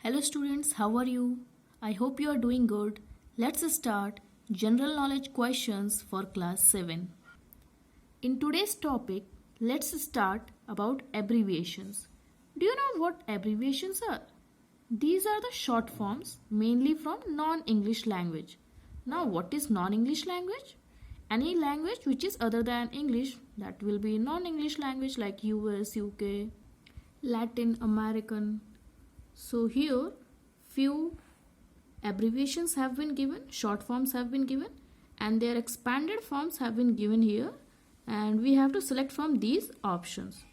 Hello students, how are you? I hope you are doing good. Let's start general knowledge questions for class 7. In today's topic, let's start about abbreviations. Do you know what abbreviations are? These are the short forms mainly from non-English language. Now what is non-English language? Any language which is other than English, that will be non-English language like US, UK, Latin American. So here few abbreviations have been given, short forms have been given, and their expanded forms have been given here, and we have to select from these options.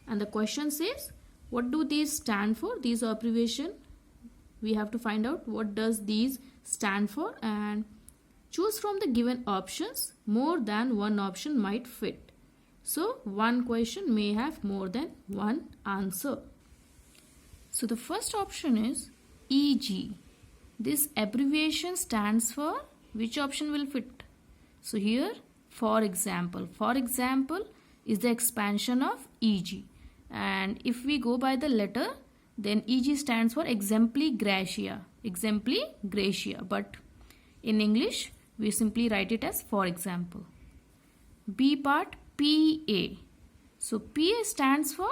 And the question says, what do these stand for? These abbreviation, we have to find out what does these stand for and choose from the given options. More than one option might fit. So one question may have more than one answer. So the first option is EG. This abbreviation stands for which option will fit? So here, for example is the expansion of EG. And if we go by the letter, then EG stands for exempli gratia. Exempli gratia. But in English, we simply write it as for example. B part, PA. So PA stands for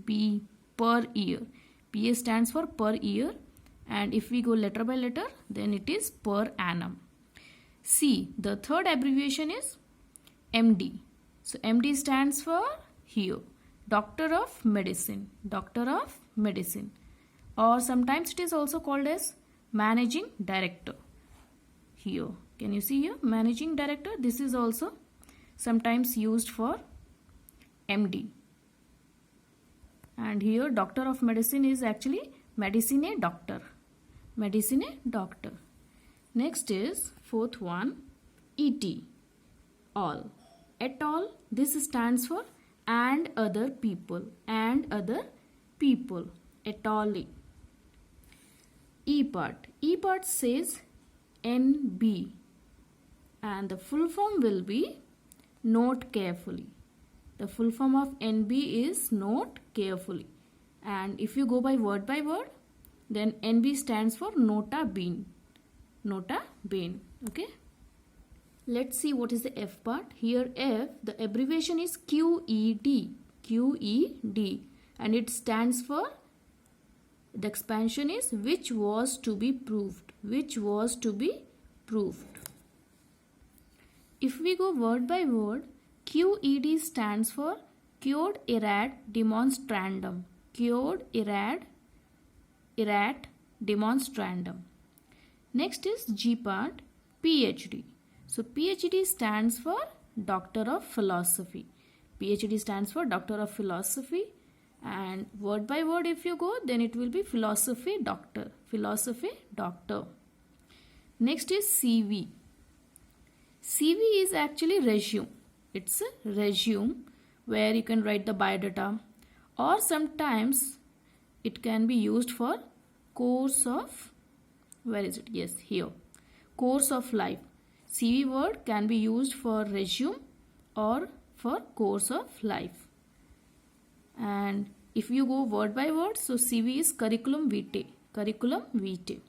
B, per year. PA stands for per year, and if we go letter by letter, then it is per annum. C, the third abbreviation is MD. So MD stands for here, Doctor of Medicine. Doctor of Medicine. Or sometimes it is also called as Managing Director. Here, can you see here? Managing Director. This is also sometimes used for MD. And here Doctor of Medicine is actually Medicine Doctor. Medicine Doctor. Next is fourth one, ET. All. At all, this stands for and other people. And other people. At all. E part. E part says NB. And the full form will be note carefully. The full form of NB is note carefully. And if you go by word, then NB stands for nota bene. Nota bene. Okay. Let's see what is the F part. Here F, the abbreviation is QED. QED. And it stands for, the expansion is which was to be proved. Which was to be proved. If we go word by word, QED stands for Quod erat demonstrandum. Quod erat demonstrandum. Next is G part, PhD. So PhD stands for Doctor of Philosophy. PhD stands for Doctor of Philosophy. And word by word if you go, then it will be Philosophy Doctor. Philosophy Doctor. Next is CV. CV is actually resume. It's a resume where you can write the biodata, or sometimes it can be used for course of, where is it? Yes, here. Course of life. CV word can be used for resume or for course of life. And if you go word by word, so CV is curriculum vitae. Curriculum vitae.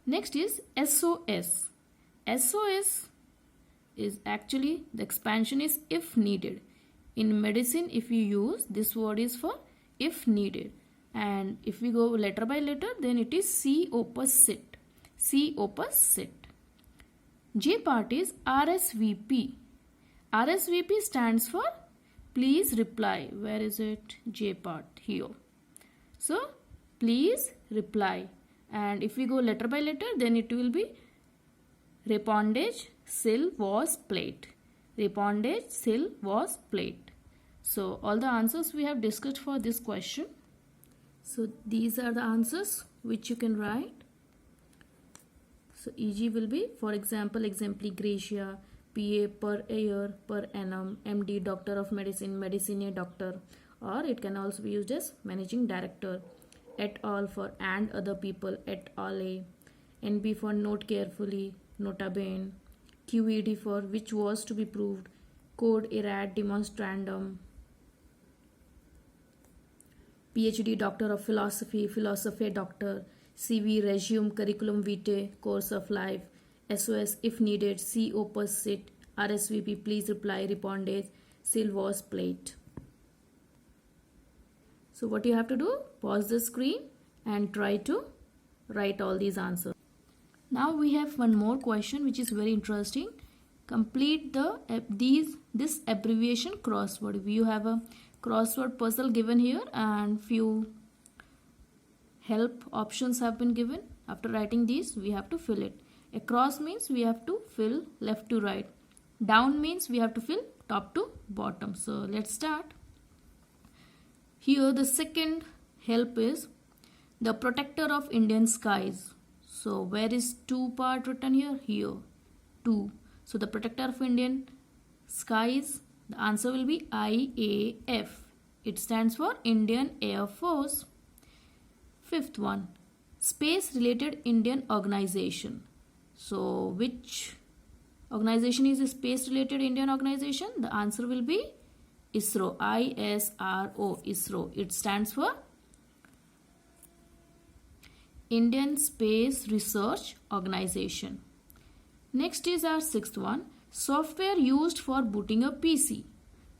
Next is SOS. SOS is actually, the expansion is if needed. In medicine, if you use, this word is for if needed. And if we go letter by letter, then it is C opus sit. C opus sit. J part is RSVP. RSVP stands for please reply. Where is it? J part here. So please reply. And if we go letter by letter, then it will be répondez s'il was plate. Répondez s'il was plate. So all the answers we have discussed for this question. So these are the answers which you can write. So EG will be, for example, exempli gratia, PA per year, per annum, MD Doctor of Medicine, Medicine Doctor, or it can also be used as Managing Director. Et al for and other people, et al. NB for note carefully, nota bene. QED for which was to be proved, Quod erat demonstrandum. PhD, Doctor of Philosophy, Philosophy Doctor, CV, Resume, Curriculum Vitae, Course of Life, SOS if needed, C opus sit, RSVP, please reply, Responded, seal was plate. So what you have to do, pause the screen and try to write all these answers. Now we have one more question which is very interesting. Complete this abbreviation crossword. You have a crossword puzzle given here and few help options have been given. After writing these, we have to fill it. Across means we have to fill left to right. Down means we have to fill top to bottom. So let's start. Here the second help is the protector of Indian skies. So where is 2 part written here? Here 2. So the protector of Indian skies, the answer will be IAF. It stands for Indian Air Force. Fifth one, space related Indian organization. So which organization is a space related Indian organization? The answer will be ISRO. ISRO. ISRO. It stands for Indian Space Research Organization. Next is our sixth one, software used for booting a PC.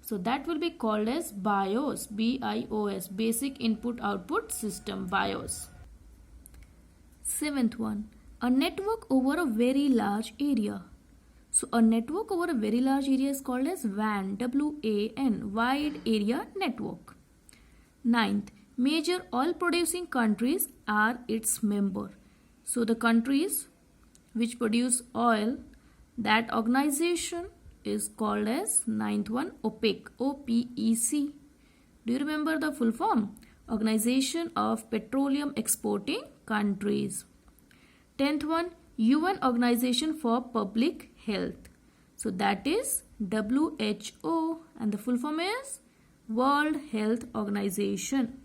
So that will be called as BIOS, BIOS, Basic Input Output System, BIOS. Seventh one, a network over a very large area. So a network over a very large area is called as WAN, WAN, Wide Area Network. Ninth, major oil producing countries are its member. So the countries which produce oil, that organization is called as ninth one OPEC, OPEC. Do you remember the full form? Organization of Petroleum Exporting Countries. 10th one, UN Organization for Public Health. So that is WHO and the full form is World Health Organization.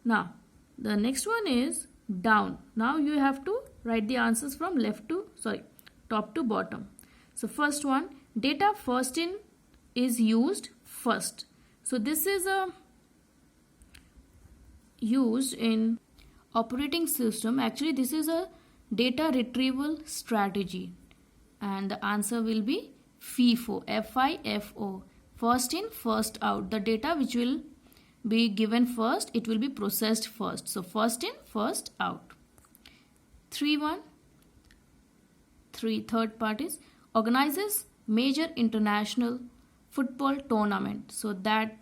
Now the next one is down. Now you have to write the answers from top to bottom. So first one, data first in is used first. So this is used in operating system. Actually this is a data retrieval strategy and the answer will be FIFO, FIFO, first in first out. The data which will be given first, it will be processed first. So first in first out. Third part is organizes major international football tournament. So that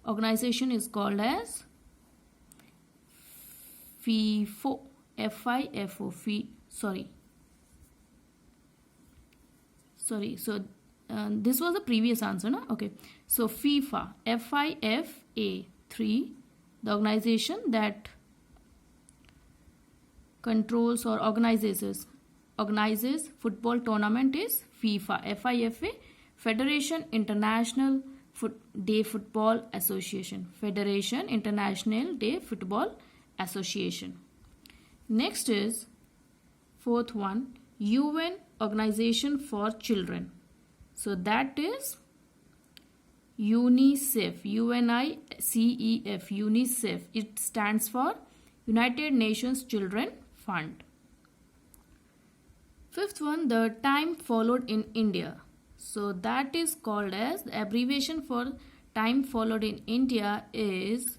organization is called as FIFO, FIFO, so this was the previous answer, no? Okay, so FIFA, FIFA 3, the organization that controls or organizes football tournament is FIFA, FIFA, Federation International Day Football Association, Federation International Day Football Association. Next is fourth one, UN Organization for Children. So that is UNICEF, UNICEF, UNICEF. It stands for United Nations Children Fund. Fifth one, the time followed in India. So that is called as, the abbreviation for time followed in India is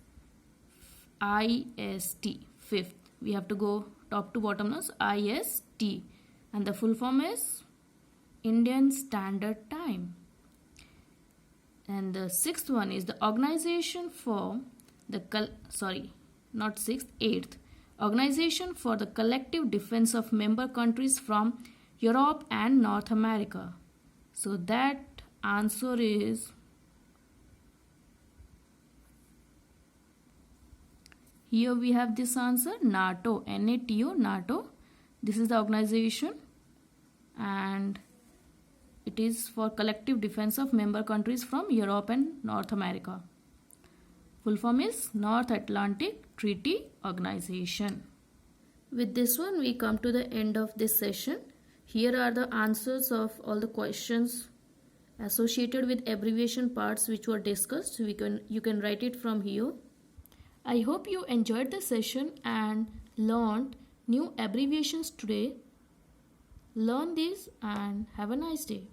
IST. Fifth, we have to go top to bottom now, so IST. And the full form is Indian Standard Time. And the sixth one is the organization for the eighth, Organization for the Collective Defense of Member Countries from Europe and North America. So that answer is here we have this answer, NATO, NATO, NATO. This is the organization and it is for collective defense of member countries from Europe and North America. Full form is North Atlantic Treaty Organization. With this one we come to the end of this session. Here are the answers of all the questions associated with abbreviation parts which were discussed. You can write it from here. I hope you enjoyed the session and learned new abbreviations today. Learn these and have a nice day.